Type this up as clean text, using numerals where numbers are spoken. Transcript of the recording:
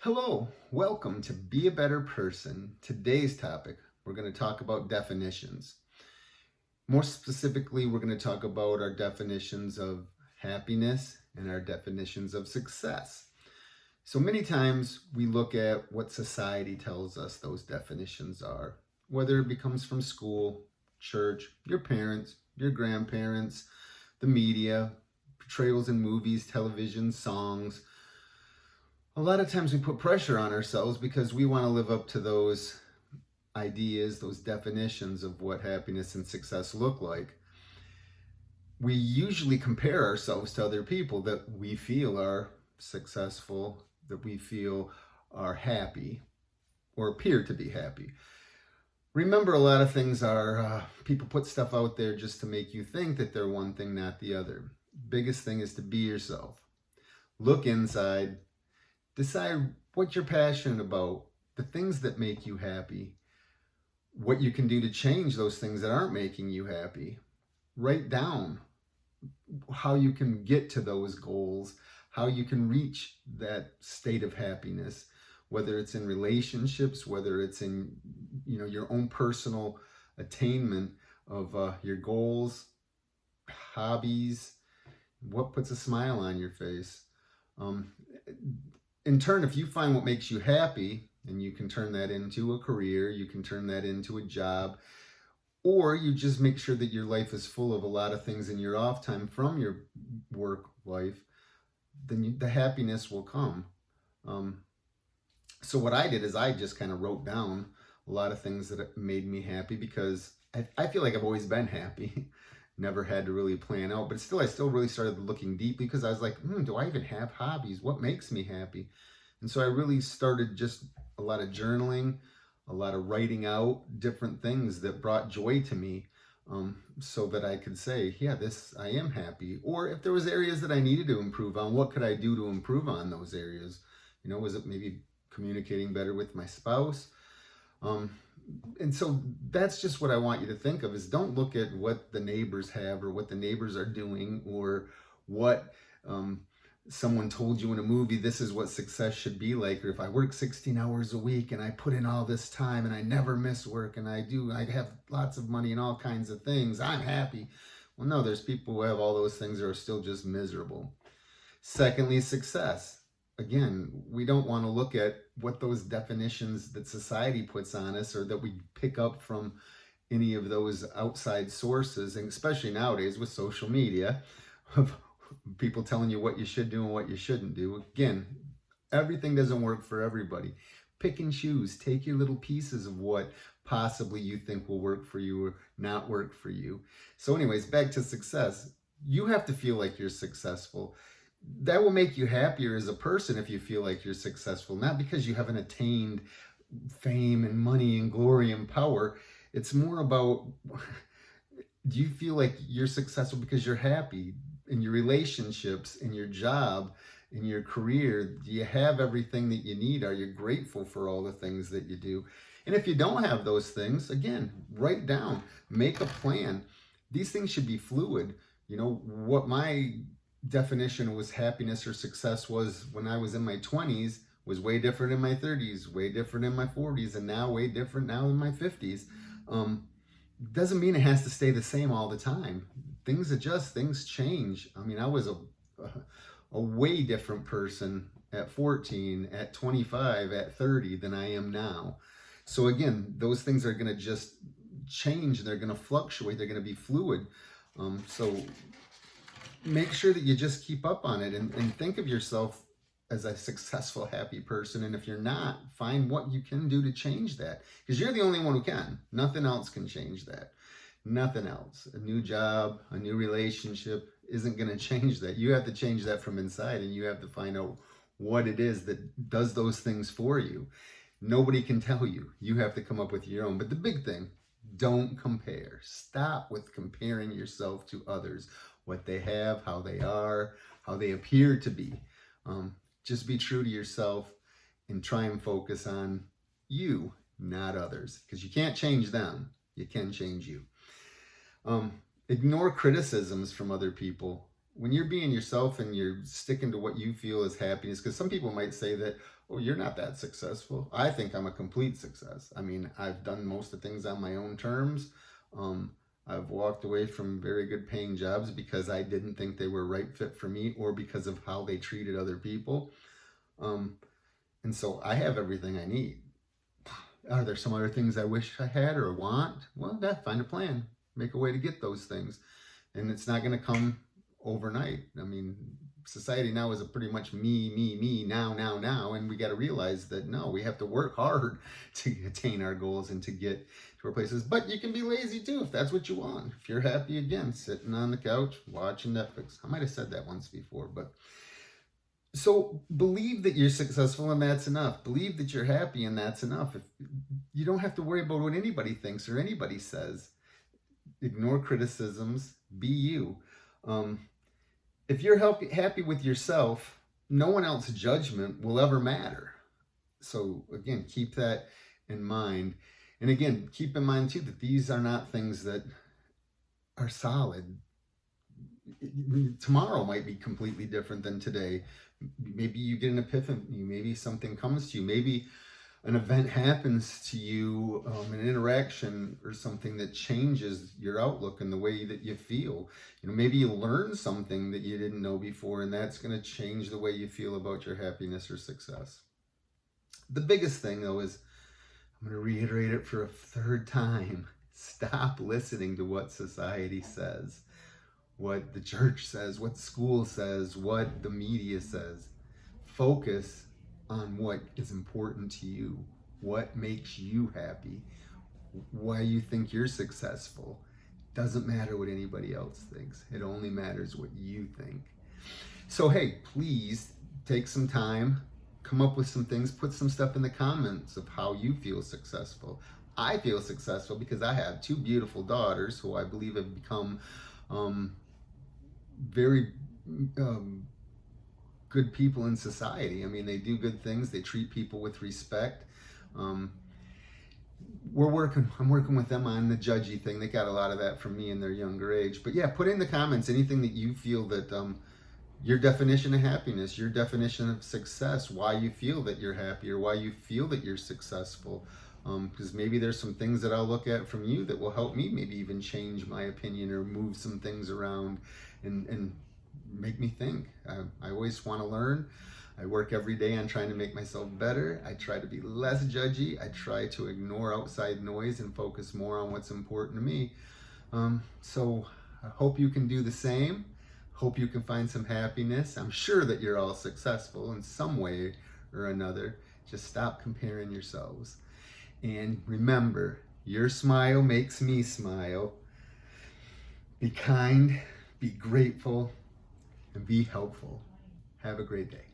Hello, welcome to Be a Better Person. Today's topic, we're going to talk about definitions. More specifically, we're going to talk about our definitions of happiness and our definitions of success. So many times we look at what society tells us those definitions are, whether it comes from school, church, your parents, your grandparents, the media, portrayals in movies, television, songs. A lot of times we put pressure on ourselves because we want to live up to those ideas, those definitions of what happiness and success look like. We usually compare ourselves to other people that we feel are successful, that we feel are happy or appear to be happy. Remember, a lot of things are people put stuff out there just to make you think that they're one thing, not the other. Biggest thing is to be yourself. Look inside. Decide what you're passionate about, the things that make you happy, what you can do to change those things that aren't making you happy. Write down how you can get to those goals, how you can reach that state of happiness, whether it's in relationships, whether it's in your own personal attainment of your goals, hobbies, what puts a smile on your face. In turn, if you find what makes you happy and you can turn that into a career, you can turn that into a job, or you just make sure that your life is full of a lot of things in your off time from your work life, then the happiness will come. So what I did is I just kind of wrote down a lot of things that made me happy because I feel like I've always been happy. Never had to really plan out, but I still really started looking deeply because I was like, do I even have hobbies? What makes me happy? And so I really started just a lot of journaling, a lot of writing out different things that brought joy to me, so that I could say, yeah, I am happy. Or if there was areas that I needed to improve on, what could I do to improve on those areas? Was it maybe communicating better with my spouse? And so that's just what I want you to think of is don't look at what the neighbors have or what the neighbors are doing or what someone told you in a movie, this is what success should be like. Or if I work 16 hours a week and I put in all this time and I never miss work and I have lots of money and all kinds of things, I'm happy. Well, no, there's people who have all those things that are still just miserable. Secondly, success. Again, we don't want to look at what those definitions that society puts on us or that we pick up from any of those outside sources, and especially nowadays with social media, of people telling you what you should do and what you shouldn't do. Again, everything doesn't work for everybody. Pick and choose. Take your little pieces of what possibly you think will work for you or not work for you. So anyways, back to success. You have to feel like you're successful. That will make you happier as a person if you feel like you're successful, not because you haven't attained fame and money and glory and power. It's more about, do you feel like you're successful because you're happy in your relationships, in your job, in your career? Do you have everything that you need? Are you grateful for all the things that you do? And if you don't have those things, again, write down, make a plan. These things should be fluid. What my definition was happiness or success was when I was in my 20s was way different in my 30s, way different in my 40s, and now way different now in my 50s. Doesn't mean it has to stay the same all the time. Things adjust, things change. I mean, I was a way different person at 14, at 25, at 30 than I am now. So again, those things are going to just change. They're going to fluctuate. They're going to be fluid. So make sure that you just keep up on it and think of yourself as a successful, happy person. And if you're not, find what you can do to change that, because you're the only one who can. Nothing else can change that. Nothing else. A new job, a new relationship isn't going to change that. You have to change that from inside, and you have to find out what it is that does those things for you. Nobody can tell you. You have to come up with your own. But the big thing, don't compare. Stop with comparing yourself to others, what they have, how they are, how they appear to be. Just be true to yourself and try and focus on you, not others, because you can't change them. You can change you. Ignore criticisms from other people. when you're being yourself and you're sticking to what you feel is happiness, because some people might say that, oh, you're not that successful. I think I'm a complete success. I mean, I've done most of the things on my own terms. I've walked away from very good paying jobs because I didn't think they were a right fit for me, or because of how they treated other people. And so I have everything I need. Are there some other things I wish I had or want? Well, yeah, find a plan, make a way to get those things. And it's not going to come overnight. I mean, society now is a pretty much me, now. And we got to realize that no, we have to work hard to attain our goals and to get to our places. But you can be lazy too if that's what you want. If you're happy, again, sitting on the couch, watching Netflix. I might have said that once before, but so believe that you're successful and that's enough. Believe that you're happy and that's enough. If you don't have to worry about what anybody thinks or anybody says. Ignore criticisms. Be you. If you're happy with yourself, no one else's judgment will ever matter. So again, keep that in mind. And again, keep in mind too that these are not things that are solid. Tomorrow might be completely different than today. Maybe you get an epiphany. Maybe something comes to you. Maybe an event happens to you, an interaction or something that changes your outlook and the way that you feel. Maybe you learn something that you didn't know before, and that's going to change the way you feel about your happiness or success. The biggest thing, though, is, I'm going to reiterate it for a third time, stop listening to what society says, what the church says, what school says, what the media says. Focus on what is important to you, what makes you happy, why you think you're successful. Doesn't matter what anybody else thinks. It only matters what you think. So hey, please take some time, come up with some things, put some stuff in the comments of how you feel successful. I feel successful because I have two beautiful daughters who I believe have become very good people in society. I mean, they do good things. They treat people with respect. I'm working with them on the judgy thing. They got a lot of that from me in their younger age. But yeah, put in the comments anything that you feel that your definition of happiness, your definition of success, why you feel that you're happy or why you feel that you're successful. Because maybe there's some things that I'll look at from you that will help me maybe even change my opinion or move some things around and make me think. I always want to learn. I work every day on trying to make myself better. I try to be less judgy. I try to ignore outside noise and focus more on what's important to me. So I hope you can do the same. Hope you can find some happiness. I'm sure that you're all successful in some way or another. Just stop comparing yourselves. And remember, your smile makes me smile. Be kind, be grateful, and be helpful. Have a great day.